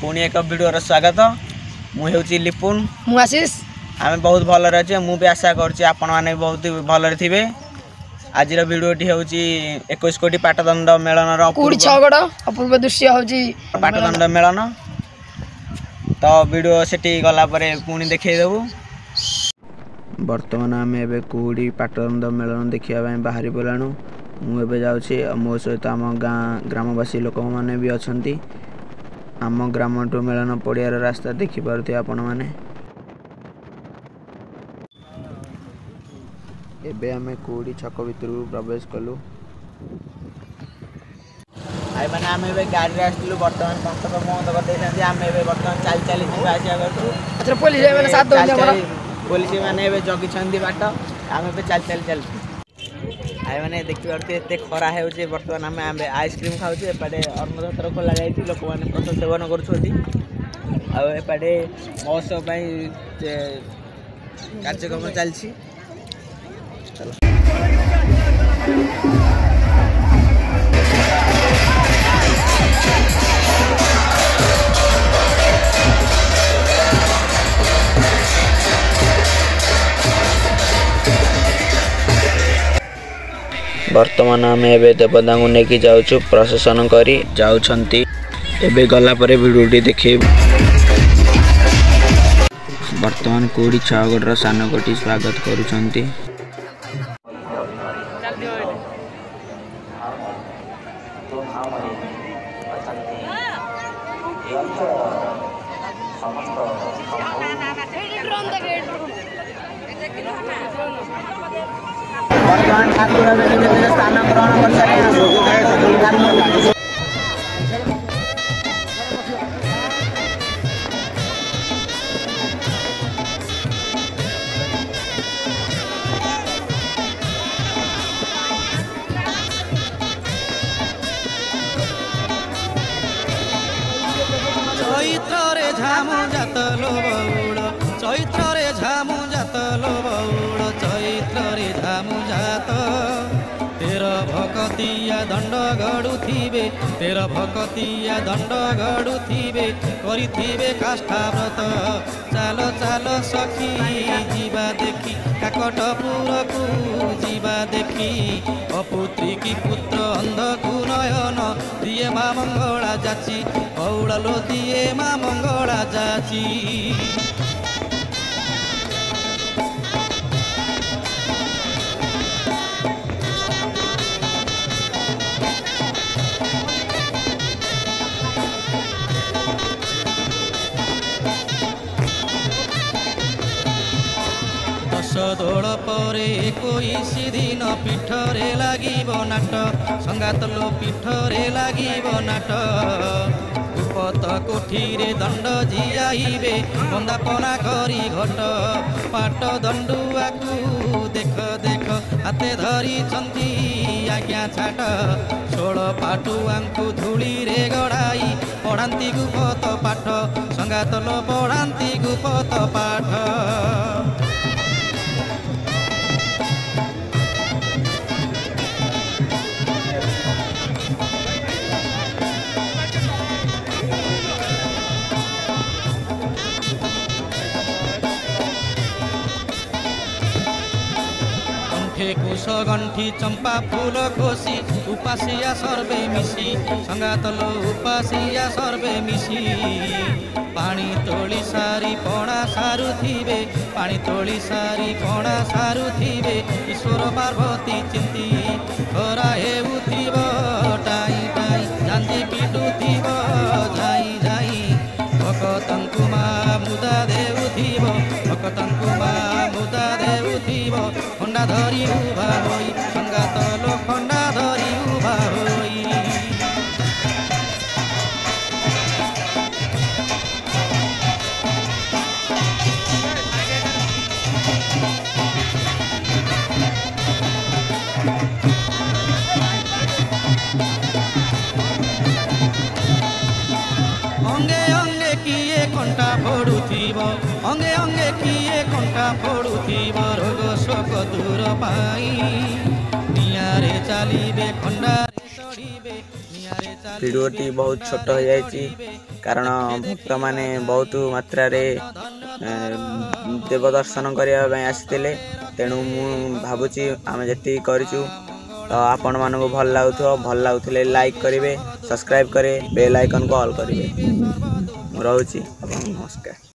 पुणी एक वीडियो स्वागत मुझे लिपुन मुआशीष आम बहुत भलरे अच्छे मुझे आशा करुँच आपण मैंने बहुत भलरे थे। आज वीडियोटी हूँ 21 कोटी पाटदंड मेलन अपूर्व दृश्य हूँ पाटदंड मेलन तो वीडियो से गलापर पुणी देखदेबू। बर्तमान आम ए कूड़ी पाटदंड मेलन देखा बाहरी पलाणु मुझे जाऊँगी मो सहित आम गाँ ग्रामवासी लोक मैंने भी अच्छा आम ग्राम टू मेलन पड़ियार रास्ता देखिपे आपण मैंने एबे आमे कूड़ी छक भितर प्रवेश कलु आई मैंने आम गाड़ी आसलु बर्तमान पंकज बंद कर आम बर्तमान चली चली आसिया करूँ पुलिस मैंने जगी बाट आम चल चल चल आई मैंने देखिए एत खरा हो बर्तमान आम आइसक्रीम खाऊे एपटे अन्नदातर खोल जाए लोक मैंने प्रसाद सेवन करपटे महोत्सव कार्यक्रम चलती बर्तमान आम ए देवदा को लेकिन जाऊँ प्रशासन करी जाउछंती एबे गला परे वीडियोटी देखे। बर्तमान कोड़ी छगड़ सान कोटी स्वागत करुछंती। वर्तमान ठाकुर स्थान ग्रहण कर सारे चैत्रे झामु जातलो बौड़ चैत्रे झामु जातलो बौड़ चैत्रे झामु जात तेर भकतिया दंड गड़ुथिबे तेर भकतिया दंड गड़ुथिबे करिथिबे काष्ठाव्रत चाल चाल सखी जीवा देखी काकटपुर को जीवा देखी अपुत्री की पुत्र अंधकु नयन दिए माँ मंगला जाची औड़लो दिए माँ मंगला जाची। दोड़ पर 21 दिन पीठरे लागिब नाट संगात लो पीठरे लागिब नाट उपत कोठीरे दंड जियाइबे बंदापना करी घट पाट दंडुआ को देख देख हाथे धरी चंदी आज्ञा छाट 16 पाटुआ को धूली रे गड़ाई पढ़ाती गुपत पाठ संगात लो पढ़ाती गुपत पाठ। कुश गंठी चंपा फूल खोसी उपासिया सर्वे मिसी संगात लो उपासिया सर्वे मिसी पानी तोली सारी पणा सारू थिबे पानी तोली सारी पणा सारू थिबे ईश्वर पार्वती चिंती खरा हेउथिब टाई टाई जांजी पिटुथिब जाई जाई भक्तंकु मा मुदा देउथिब भक्तंकु मा मुदा देउथिब खंडा धरी उभा होई संगात लो खंडा धरी उभा होई। अंगे अंगे किए कंटा फोड़ुथिब अंगे अंगे किए कंटा फोड़ुथिब रोग शोक दूर पाई नियारे चलिबे खंडारे चढ़िबे नियारे भिडियोटी बहुत छोट हो जाइए कारण भक्त माने बहुत मात्रा देव दर्शन करने आसी तेणु मु भावुची आम जी करूँ तो आपण मानक भल लगुले लाइक करेंगे सब्सक्राइब करें बेल आइकन को ऑल करेंगे। रोची नमस्कार।